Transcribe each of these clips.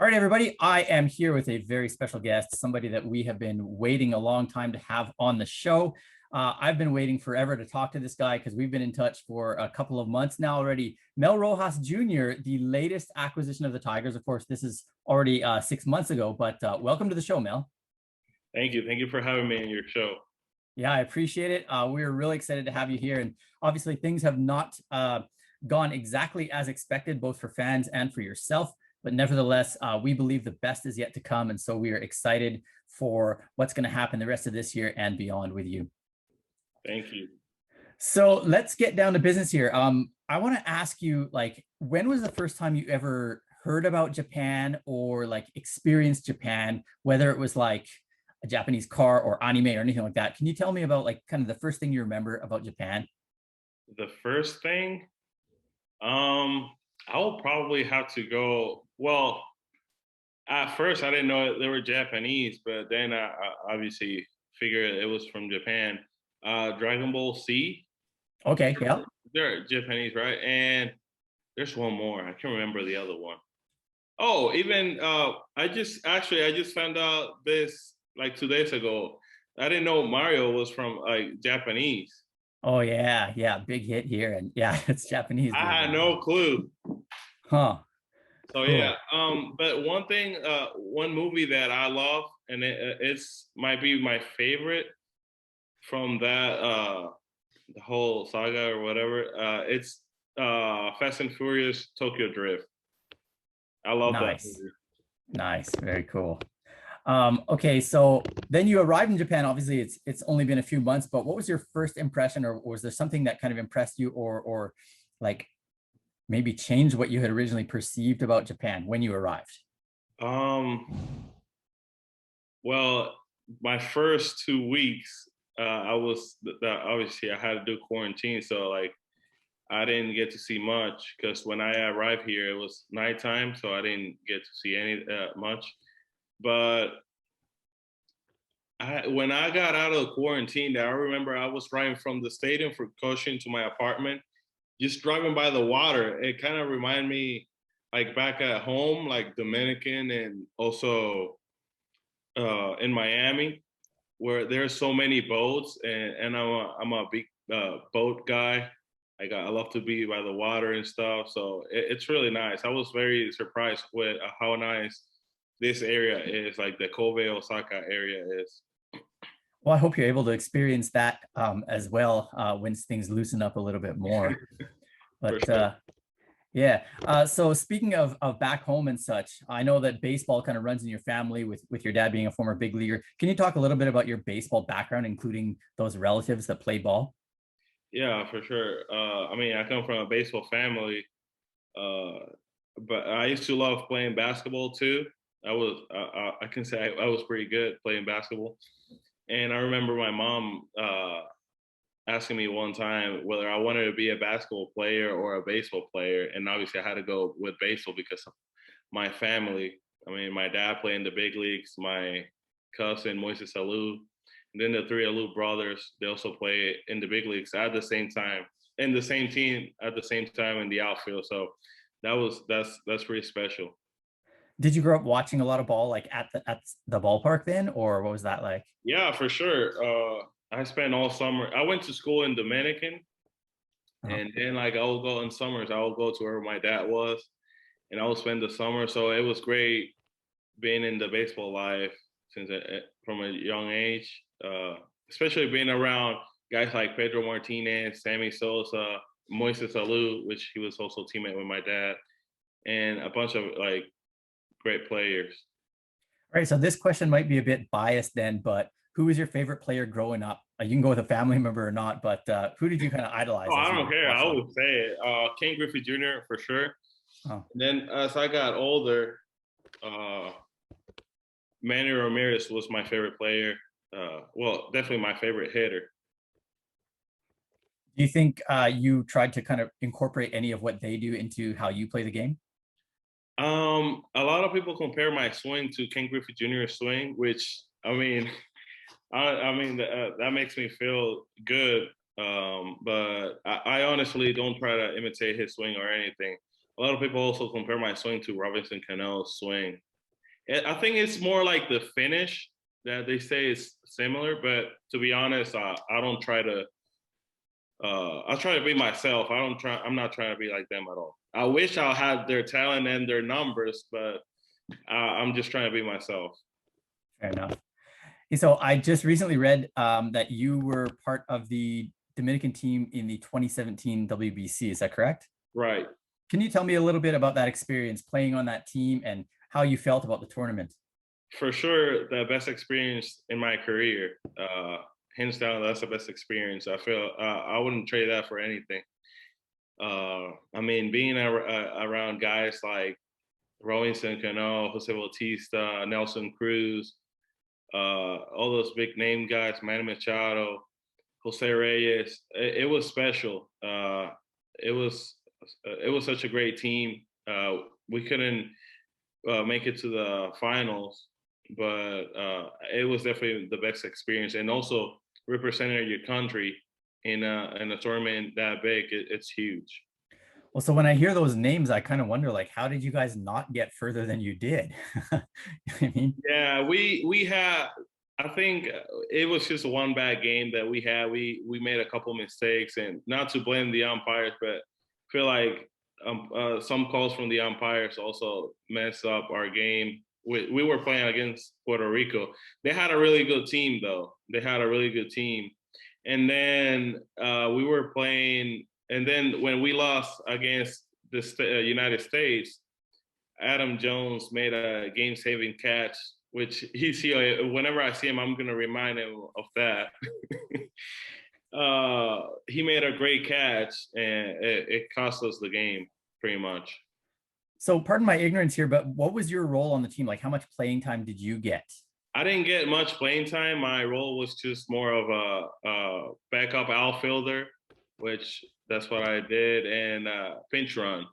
All right, everybody, I am here with a very special guest, somebody that we have been waiting a long time to have on the show. I've been waiting forever to talk to this guy because we've been in touch for a couple of months now already. Mel Rojas Jr., the latest acquisition of the Tigers. Of course, this is already 6 months ago, but welcome to the show, Mel. Thank you. Thank you for having me on your show. Yeah, I appreciate it. We're really excited to have you here. And obviously, things have not gone exactly as expected, both for fans and for yourself. But nevertheless, we believe the best is yet to come. And so we are excited for what's going to happen the rest of this year and beyond with you. Thank you. So let's get down to business here. I want to ask you, like, when was the first time you ever heard about Japan or like experienced Japan, whether it was like a Japanese car or anime or anything like that? Can you tell me about like kind of the first thing you remember about Japan? The first thing, I will probably have to go. Well, at first I didn't know they were Japanese, but then I obviously figured it was from Japan. Dragon Ball Z. Okay, yeah. They're Japanese, right? And there's one more. I can't remember the other one. Oh, even I just found out this like 2 days ago. I didn't know Mario was from like Japanese. Oh yeah, yeah, big hit here, and yeah, it's Japanese. I had no clue. Huh. So Cool. yeah, but one thing, one movie that I love, and it's might be my favorite from that the whole saga or whatever. It's Fast and Furious Tokyo Drift. I love that movie. Nice, very cool. Okay, so then you arrived in Japan. Obviously, it's only been a few months, but what was your first impression, or was there something that kind of impressed you, or like maybe changed what you had originally perceived about Japan when you arrived? Well, my first 2 weeks, I was obviously I had to do quarantine, so like I didn't get to see much because when I arrived here, it was nighttime, so I didn't get to see any much. But when I got out of quarantine, I remember I was driving from the stadium for coaching to my apartment, just driving by the water. It kind of reminded me like back at home, like Dominican and also in Miami, where there's so many boats, and I'm a big boat guy. I love to be by the water and stuff, so it's really nice. I was very surprised with how nice this area is, like the Kobe, Osaka area is. Well, I hope you're able to experience that as well once things loosen up a little bit more. But Sure. yeah, so speaking of back home and such, I know that baseball kind of runs in your family with your dad being a former big leaguer. Can you talk a little bit about your baseball background, including those relatives that play ball? Yeah, for sure. I mean, I come from a baseball family, but I used to love playing basketball too. I can say I was pretty good playing basketball. And I remember my mom asking me one time whether I wanted to be a basketball player or a baseball player. And obviously I had to go with baseball because of my family. I mean, my dad played in the big leagues, my cousin, Moises Alou, and then the three Alou brothers, they also play in the big leagues at the same time, in the same team at the same time in the outfield. So that's pretty special. Did you grow up watching a lot of ball like at the ballpark then, or what was that like? Yeah, for sure. I spent all summer. I went to school in Dominican, and then like I would go in summers. I would go to where my dad was, and I would spend the summer. So it was great being in the baseball life since from a young age, especially being around guys like Pedro Martinez, Sammy Sosa, Moises Alou, which he was also a teammate with my dad, and a bunch of like great players. All right, so this question might be a bit biased then, but who was your favorite player growing up? You can go with a family member or not, but who did you kind of idolize? Oh, I don't care. I would say it. Ken Griffey Jr. for sure. Oh. And then as I got older, Manny Ramirez was my favorite player. Well, definitely my favorite hitter. Do you think you tried to kind of incorporate any of what they do into how you play the game? A lot of people compare my swing to Ken Griffey Jr.'s swing, which I mean, that makes me feel good. But I honestly don't try to imitate his swing or anything. A lot of people also compare my swing to Robinson Cano's swing. I think it's more like the finish that they say is similar, but to be honest, I don't try to. I try to be myself. I'm not trying to be like them at all. I wish I had their talent and their numbers, but I'm just trying to be myself. Fair enough. So I just recently read that you were part of the Dominican team in the 2017 WBC. Is that correct? Right. Can you tell me a little bit about that experience playing on that team and how you felt about the tournament? For sure, the best experience in my career. Hands down, that's the best experience. I feel I wouldn't trade that for anything. I mean, being around guys like Robinson Cano, Jose Bautista, Nelson Cruz, all those big name guys, Manny Machado, Jose Reyes, it was special. It was such a great team. We couldn't make it to the finals, but it was definitely the best experience. And also representing your country in a tournament that big, it's huge. Well, so when I hear those names, I kind of wonder, like, how did you guys not get further than you did? I mean, yeah, we had. I think it was just one bad game that we had. We made a couple mistakes, and not to blame the umpires, but I feel like some calls from the umpires also messed up our game. We were playing against Puerto Rico. They had a really good team, though. They had a really good team, and then we were playing. And then when we lost against the United States, Adam Jones made a game-saving catch, which whenever I see him, I'm going to remind him of that. He made a great catch, and it cost us the game pretty much. So pardon my ignorance here, but what was your role on the team? Like, how much playing time did you get? I didn't get much playing time. My role was just more of a backup outfielder, which that's what I did, and pinch run.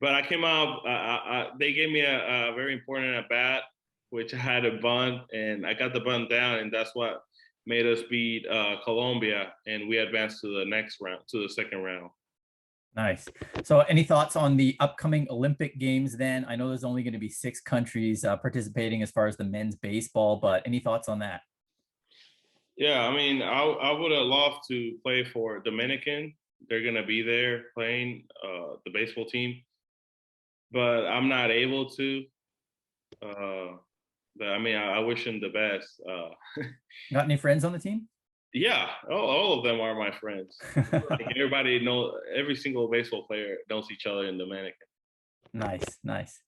But I came out, they gave me a very important at bat, which I had a bunt, and I got the bunt down, and that's what made us beat Colombia, and we advanced to the next round, to the second round. Nice. So any thoughts on the upcoming Olympic Games then? I know there's only going to be 6 countries participating as far as the men's baseball, but any thoughts on that? Yeah, I mean, I would have loved to play for Dominican. They're going to be there playing the baseball team, but I'm not able to. But I mean, I wish them the best. Got any friends on the team? Yeah, all of them are my friends. Like every single baseball player knows each other in Dominican. Nice, nice.